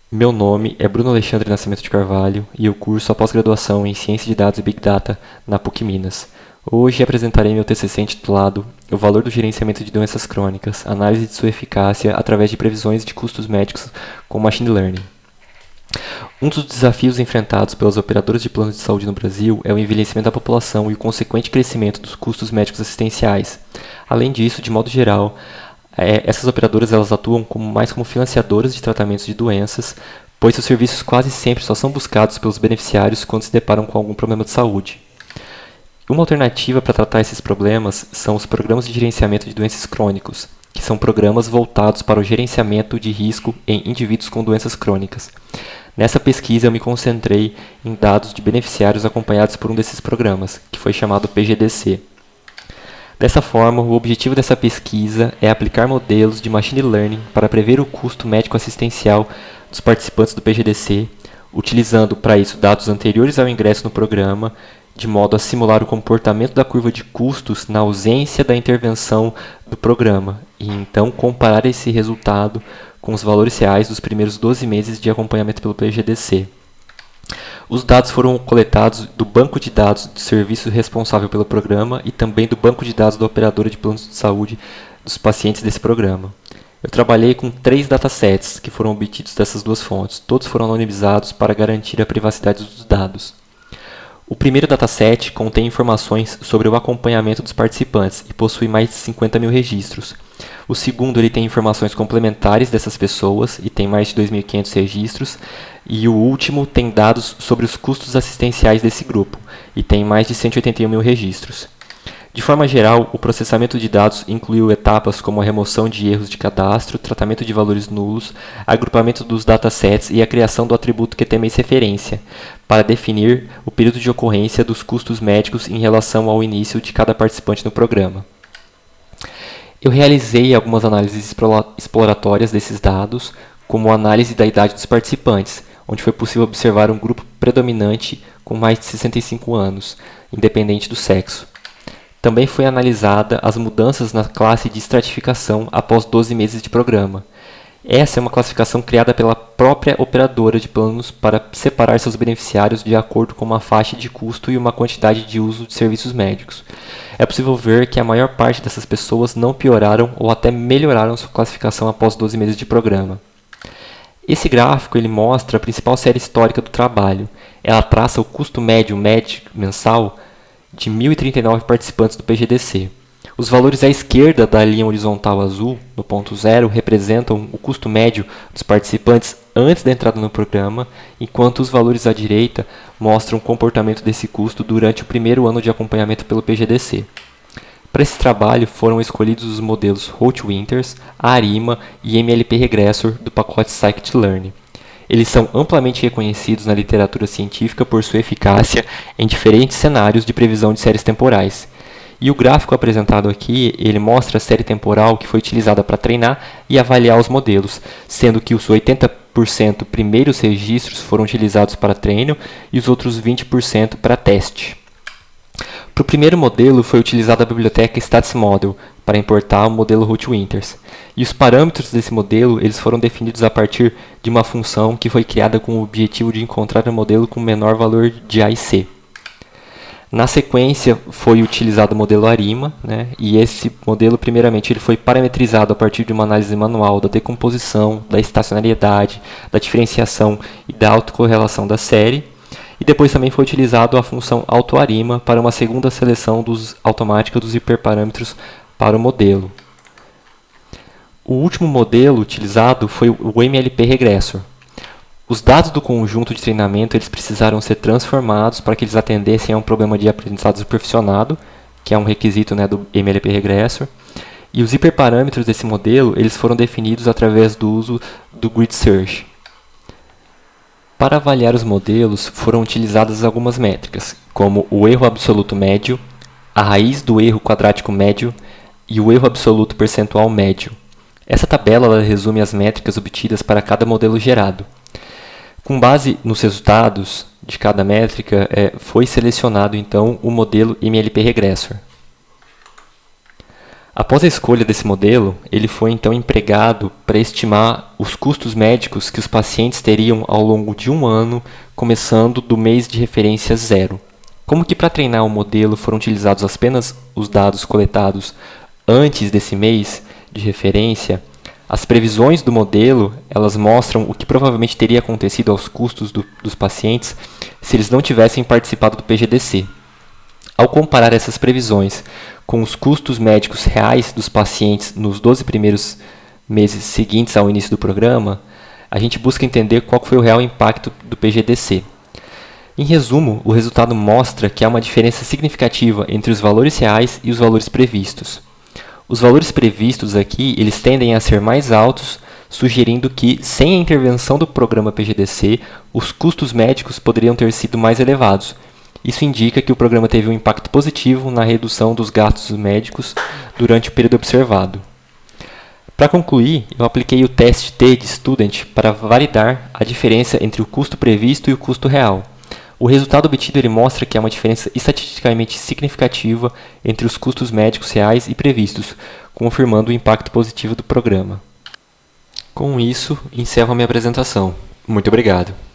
Meu nome é Bruno Alexandre Nascimento de Carvalho e eu curso a pós-graduação em Ciência de Dados e Big Data na PUC Minas. Hoje apresentarei meu TCC intitulado O Valor do Gerenciamento de Doenças Crônicas, Análise de sua eficácia através de previsões de custos médicos com Machine Learning. Um dos desafios enfrentados pelas operadoras de planos de saúde no Brasil é o envelhecimento da população e o consequente crescimento dos custos médicos assistenciais. Além disso, de modo geral, essas operadoras elas atuam mais como financiadoras de tratamentos de doenças, pois seus serviços quase sempre só são buscados pelos beneficiários quando se deparam com algum problema de saúde. Uma alternativa para tratar esses problemas são os programas de gerenciamento de doenças crônicos, que são programas voltados para o gerenciamento de risco em indivíduos com doenças crônicas. Nessa pesquisa, eu me concentrei em dados de beneficiários acompanhados por um desses programas, que foi chamado PGDC. Dessa forma, o objetivo dessa pesquisa é aplicar modelos de Machine Learning para prever o custo médico-assistencial dos participantes do PGDC, utilizando para isso dados anteriores ao ingresso no programa, de modo a simular o comportamento da curva de custos na ausência da intervenção do programa, e então comparar esse resultado com os valores reais dos primeiros 12 meses de acompanhamento pelo PGDC. Os dados foram coletados do banco de dados do serviço responsável pelo programa e também do banco de dados da operadora de planos de saúde dos pacientes desse programa. Eu trabalhei com 3 datasets que foram obtidos dessas duas fontes. Todos foram anonimizados para garantir a privacidade dos dados. O primeiro dataset contém informações sobre o acompanhamento dos participantes e possui mais de 50 mil registros. O segundo ele tem informações complementares dessas pessoas e tem mais de 2.500 registros. E o último tem dados sobre os custos assistenciais desse grupo e tem mais de 181 mil registros. De forma geral, o processamento de dados incluiu etapas como a remoção de erros de cadastro, tratamento de valores nulos, agrupamento dos datasets e a criação do atributo QTMeis-referência, para definir o período de ocorrência dos custos médicos em relação ao início de cada participante no programa. Eu realizei algumas análises exploratórias desses dados, como a análise da idade dos participantes, onde foi possível observar um grupo predominante com mais de 65 anos, independente do sexo. Também foi analisada as mudanças na classe de estratificação após 12 meses de programa. Essa é uma classificação criada pela própria operadora de planos para separar seus beneficiários de acordo com uma faixa de custo e uma quantidade de uso de serviços médicos. É possível ver que a maior parte dessas pessoas não pioraram ou até melhoraram sua classificação após 12 meses de programa. Esse gráfico ele mostra a principal série histórica do trabalho. Ela traça o custo médio mensal de 1.039 participantes do PGDC. Os valores à esquerda da linha horizontal azul, no ponto zero, representam o custo médio dos participantes antes da entrada no programa, enquanto os valores à direita mostram o comportamento desse custo durante o primeiro ano de acompanhamento pelo PGDC. Para esse trabalho foram escolhidos os modelos Holt-Winters, ARIMA e MLP-Regressor do pacote Scikit-Learn. Eles são amplamente reconhecidos na literatura científica por sua eficácia em diferentes cenários de previsão de séries temporais. E o gráfico apresentado aqui, ele mostra a série temporal que foi utilizada para treinar e avaliar os modelos, sendo que os 80% primeiros registros foram utilizados para treino e os outros 20% para teste. Para o primeiro modelo, foi utilizada a biblioteca StatsModel para importar o modelo Holt-Winters. E os parâmetros desse modelo eles foram definidos a partir de uma função que foi criada com o objetivo de encontrar um modelo com menor valor de A e C. Na sequência, foi utilizado o modelo ARIMA, e esse modelo, primeiramente, ele foi parametrizado a partir de uma análise manual da decomposição, da estacionariedade, da diferenciação e da autocorrelação da série. E depois também foi utilizado a função AutoArima para uma segunda seleção automática dos hiperparâmetros para o modelo. O último modelo utilizado foi o MLP-Regressor. Os dados do conjunto de treinamento eles precisaram ser transformados para que eles atendessem a um problema de aprendizado supervisionado, que é um requisito do MLP-Regressor. E os hiperparâmetros desse modelo eles foram definidos através do uso do Grid Search. Para avaliar os modelos, foram utilizadas algumas métricas, como o erro absoluto médio, a raiz do erro quadrático médio e o erro absoluto percentual médio. Essa tabela ela resume as métricas obtidas para cada modelo gerado. Com base nos resultados de cada métrica, foi selecionado então o modelo MLP-Regressor. Após a escolha desse modelo, ele foi então empregado para estimar os custos médicos que os pacientes teriam ao longo de um ano, começando do mês de referência zero. Como que para treinar o modelo foram utilizados apenas os dados coletados antes desse mês de referência, as previsões do modelo elas mostram o que provavelmente teria acontecido aos custos dos pacientes se eles não tivessem participado do PGDC. Ao comparar essas previsões com os custos médicos reais dos pacientes nos 12 primeiros meses seguintes ao início do programa, a gente busca entender qual foi o real impacto do PGDC. Em resumo, o resultado mostra que há uma diferença significativa entre os valores reais e os valores previstos. Os valores previstos aqui, eles tendem a ser mais altos, sugerindo que, sem a intervenção do programa PGDC, os custos médicos poderiam ter sido mais elevados. Isso indica que o programa teve um impacto positivo na redução dos gastos médicos durante o período observado. Para concluir, eu apliquei o teste T de Student para validar a diferença entre o custo previsto e o custo real. O resultado obtido ele mostra que há uma diferença estatisticamente significativa entre os custos médicos reais e previstos, confirmando o impacto positivo do programa. Com isso, encerro a minha apresentação. Muito obrigado.